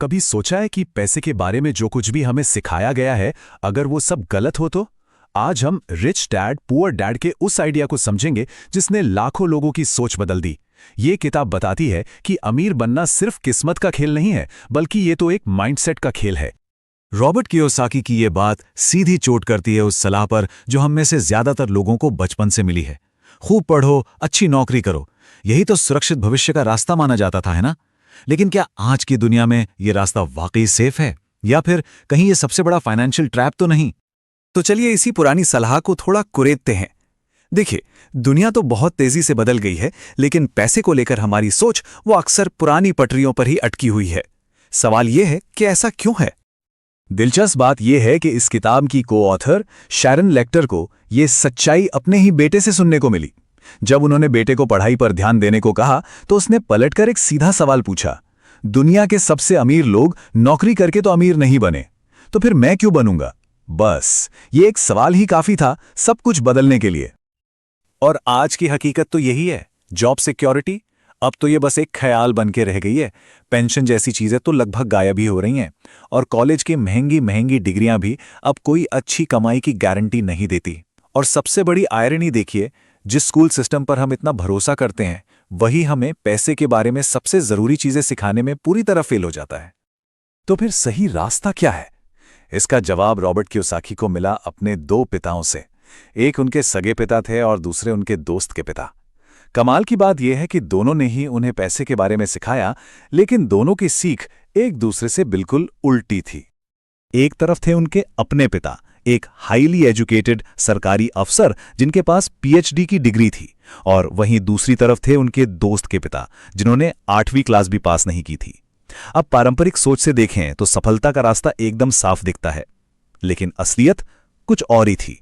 कभी सोचा है कि पैसे के बारे में जो कुछ भी हमें सिखाया गया है, अगर वो सब गलत हो तो? आज हम रिच डैड पुअर डैड के उस आइडिया को समझेंगे जिसने लाखों लोगों की सोच बदल दी। ये किताब बताती है कि अमीर बनना सिर्फ किस्मत का खेल नहीं है, बल्कि ये तो एक माइंडसेट का खेल है। रॉबर्ट कियोसाकी की ये बात सीधी चोट करती है उस सलाह पर जो हम में से ज्यादातर लोगों को बचपन से मिली है। खूब पढ़ो, अच्छी नौकरी करो, यही तो सुरक्षित भविष्य का रास्ता माना जाता था, है ना? लेकिन क्या आज की दुनिया में ये रास्ता वाकई सेफ है, या फिर कहीं ये सबसे बड़ा फाइनेंशियल ट्रैप तो नहीं? तो चलिए इसी पुरानी सलाह को थोड़ा कुरेदते हैं। देखिए, दुनिया तो बहुत तेजी से बदल गई है, लेकिन पैसे को लेकर हमारी सोच वो अक्सर पुरानी पटरियों पर ही अटकी हुई है। सवाल यह है कि ऐसा क्यों है? दिलचस्प बात यह है कि इस किताब की को ऑथर शैरन लेक्टर को ये सच्चाई अपने ही बेटे से सुनने को मिली। जब उन्होंने बेटे को पढ़ाई पर ध्यान देने को कहा तो उसने पलटकर एक सीधा सवाल पूछा, दुनिया के सबसे अमीर लोग नौकरी करके तो अमीर नहीं बने, तो फिर मैं क्यों बनूंगा? बस ये एक सवाल ही काफी था सब कुछ बदलने के लिए। और आज की हकीकत तो यही है। जॉब सिक्योरिटी अब तो ये बस एक ख्याल बन के रह गई है। पेंशन जैसी चीजें तो लगभग गायब ही हो रही हैं, और कॉलेज की महंगी महंगी डिग्रियां भी अब कोई अच्छी कमाई की गारंटी नहीं देती। और सबसे बड़ी आयरनी देखिए, जिस स्कूल सिस्टम पर हम इतना भरोसा करते हैं, वही हमें पैसे के बारे में सबसे जरूरी चीजें सिखाने में पूरी तरह फेल हो जाता है। तो फिर सही रास्ता क्या है? इसका जवाब रॉबर्ट कियोसाकी को मिला अपने दो पिताओं से। एक उनके सगे पिता थे और दूसरे उनके दोस्त के पिता। कमाल की बात यह है कि दोनों ने ही उन्हें पैसे के बारे में सिखाया, लेकिन दोनों की सीख एक दूसरे से बिल्कुल उल्टी थी। एक तरफ थे उनके अपने पिता, एक हाईली एजुकेटेड सरकारी अफसर जिनके पास पीएचडी की डिग्री थी, और वहीं दूसरी तरफ थे उनके दोस्त के पिता, जिन्होंने 8वीं क्लास भी पास नहीं की थी। अब पारंपरिक सोच से देखें तो सफलता का रास्ता एकदम साफ दिखता है, लेकिन असलियत कुछ और ही थी।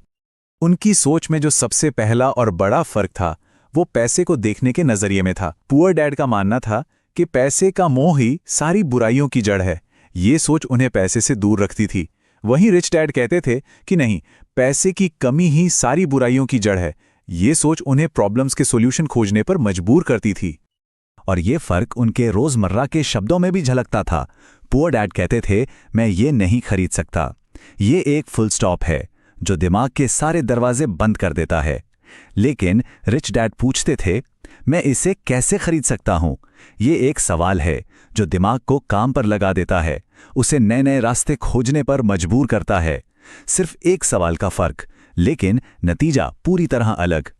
उनकी सोच में जो सबसे पहला और बड़ा फर्क था, वो पैसे को देखने के नजरिए में था। पुअर डैड का मानना था कि पैसे का मोह ही सारी बुराइयों की जड़ है। ये सोच उन्हें पैसे से दूर रखती थी। वहीं रिच डैड कहते थे कि नहीं, पैसे की कमी ही सारी बुराइयों की जड़ है। ये सोच उन्हें प्रॉब्लम्स के सॉल्यूशन खोजने पर मजबूर करती थी। और ये फर्क उनके रोजमर्रा के शब्दों में भी झलकता था। पुअर डैड कहते थे, मैं ये नहीं खरीद सकता। ये एक फुल स्टॉप है जो दिमाग के सारे दरवाजे बंद कर देता है। लेकिन रिच डैड पूछते थे, मैं इसे कैसे खरीद सकता हूं? ये एक सवाल है जो दिमाग को काम पर लगा देता है, उसे नए नए रास्ते खोजने पर मजबूर करता है। सिर्फ एक सवाल का फर्क, लेकिन नतीजा पूरी तरह अलग।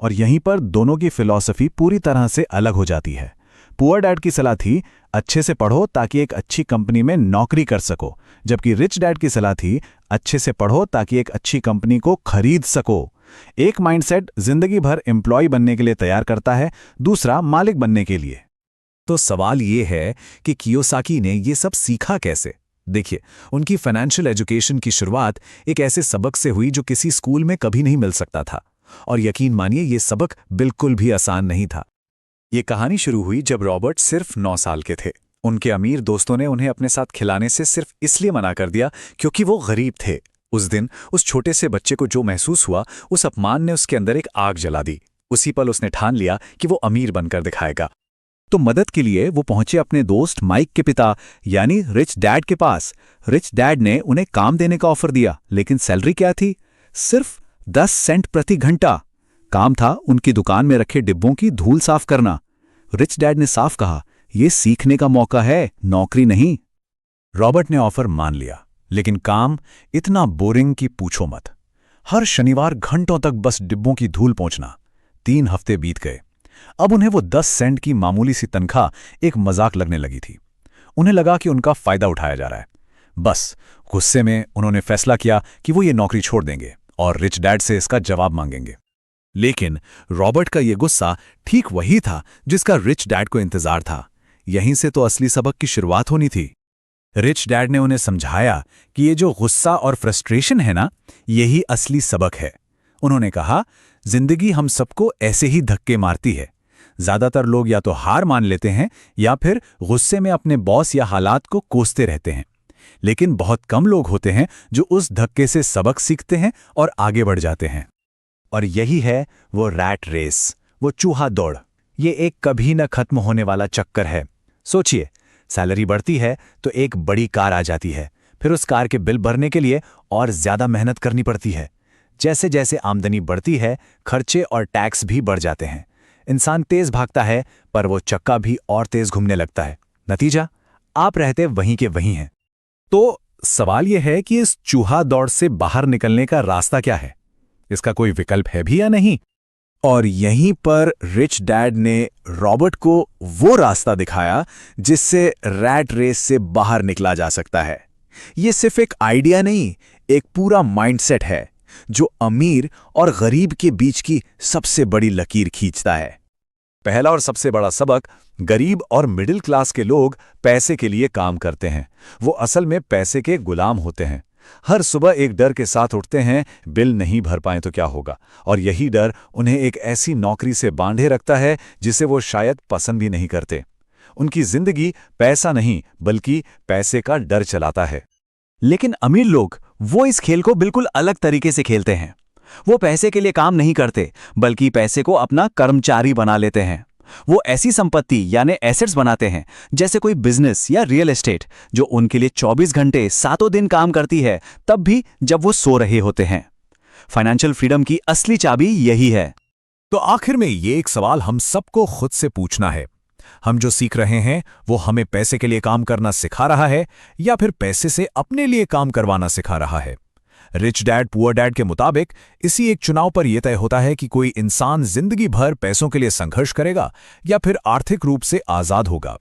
और यहीं पर दोनों की फिलॉसफी पूरी तरह से अलग हो जाती है। पुअर डैड की सलाह थी, अच्छे से पढ़ो ताकि एक अच्छी कंपनी में नौकरी कर सको, जबकि रिच डैड की सलाह थी, अच्छे से पढ़ो ताकि एक अच्छी कंपनी को खरीद सको। एक माइंडसेट जिंदगी भर एम्प्लॉय बनने के लिए तैयार करता है, दूसरा मालिक बनने के लिए। तो सवाल ये है कि कियोसाकी ने ये सब सीखा कैसे? देखिए, उनकी फाइनेंशियल एजुकेशन की शुरुआत एक ऐसे सबक से हुई जो किसी स्कूल में कभी नहीं मिल सकता था। और यकीन मानिए, ये सबक बिल्कुल भी आसान नहीं था। ये कहानी शुरू हुई जब रॉबर्ट सिर्फ 9 साल के थे। उनके अमीर दोस्तों ने उन्हें अपने साथ खिलाने से सिर्फ इसलिए मना कर दिया क्योंकि वो गरीब थे। उस दिन उस छोटे से बच्चे को जो महसूस हुआ, उस अपमान ने उसके अंदर एक आग जला दी। उसी पल उसने ठान लिया कि वो अमीर बनकर दिखाएगा। तो मदद के लिए वो पहुंचे अपने दोस्त माइक के पिता यानी रिच डैड के पास। रिच डैड ने उन्हें काम देने का ऑफर दिया, लेकिन सैलरी क्या थी? सिर्फ 10 सेंट प्रति घंटा। काम था उनकी दुकान में रखे डिब्बों की धूल साफ करना। रिच डैड ने साफ कहा, यह सीखने का मौका है, नौकरी नहीं। रॉबर्ट ने ऑफर मान लिया, लेकिन काम इतना बोरिंग कि पूछो मत। हर शनिवार घंटों तक बस डिब्बों की धूल पोंछना। 3 हफ्ते बीत गए। अब उन्हें वो 10 सेंट की मामूली सी तनख्वाह एक मजाक लगने लगी थी। उन्हें लगा कि उनका फायदा उठाया जा रहा है। बस गुस्से में उन्होंने फैसला किया कि वो ये नौकरी छोड़ देंगे और रिच डैड से इसका जवाब मांगेंगे। लेकिन रॉबर्ट का ये गुस्सा ठीक वही था जिसका रिच डैड को इंतजार था। यहीं से तो असली सबक की शुरुआत होनी थी। रिच डैड ने उन्हें समझाया कि ये जो गुस्सा और फ्रस्ट्रेशन है ना, यही असली सबक है। उन्होंने कहा, जिंदगी हम सबको ऐसे ही धक्के मारती है। ज्यादातर लोग या तो हार मान लेते हैं या फिर गुस्से में अपने बॉस या हालात को कोसते रहते हैं। लेकिन बहुत कम लोग होते हैं जो उस धक्के से सबक सीखते हैं और आगे बढ़ जाते हैं। और यही है वो रैट रेस, वो चूहा दौड़। ये एक कभी न खत्म होने वाला चक्कर है। सोचिए, सैलरी बढ़ती है तो एक बड़ी कार आ जाती है, फिर उस कार के बिल भरने के लिए और ज्यादा मेहनत करनी पड़ती है। जैसे जैसे आमदनी बढ़ती है, खर्चे और टैक्स भी बढ़ जाते हैं। इंसान तेज भागता है, पर वो चक्का भी और तेज घूमने लगता है। नतीजा, आप रहते वहीं के वहीं हैं। तो सवाल यह है कि इस चूहा दौड़ से बाहर निकलने का रास्ता क्या है? इसका कोई विकल्प है भी या नहीं? और यहीं पर रिच डैड ने रॉबर्ट को वो रास्ता दिखाया जिससे रैट रेस से बाहर निकला जा सकता है। ये सिर्फ एक आइडिया नहीं, एक पूरा माइंडसेट है जो अमीर और गरीब के बीच की सबसे बड़ी लकीर खींचता है। पहला और सबसे बड़ा सबक, गरीब और मिडिल क्लास के लोग पैसे के लिए काम करते हैं। वो असल में पैसे के गुलाम होते हैं। हर सुबह एक डर के साथ उठते हैं, बिल नहीं भर पाए तो क्या होगा, और यही डर उन्हें एक ऐसी नौकरी से बांधे रखता है जिसे वो शायद पसंद भी नहीं करते। उनकी जिंदगी पैसा नहीं बल्कि पैसे का डर चलाता है। लेकिन अमीर लोग वो इस खेल को बिल्कुल अलग तरीके से खेलते हैं। वो पैसे के लिए काम नहीं करते बल्कि पैसे को अपना कर्मचारी बना लेते हैं। वो ऐसी संपत्ति यानी एसेट्स बनाते हैं जैसे कोई बिजनेस या रियल एस्टेट, जो उनके लिए 24 घंटे सातों दिन काम करती है, तब भी जब वो सो रहे होते हैं। फाइनेंशियल फ्रीडम की असली चाबी यही है। तो आखिर में ये एक सवाल हम सबको खुद से पूछना है, हम जो सीख रहे हैं वो हमें पैसे के लिए काम करना सिखा रहा है या फिर पैसे से अपने लिए काम करवाना सिखा रहा है? रिच डैड पुअर डैड के मुताबिक इसी एक चुनाव पर यह तय होता है कि कोई इंसान जिंदगी भर पैसों के लिए संघर्ष करेगा या फिर आर्थिक रूप से आजाद होगा।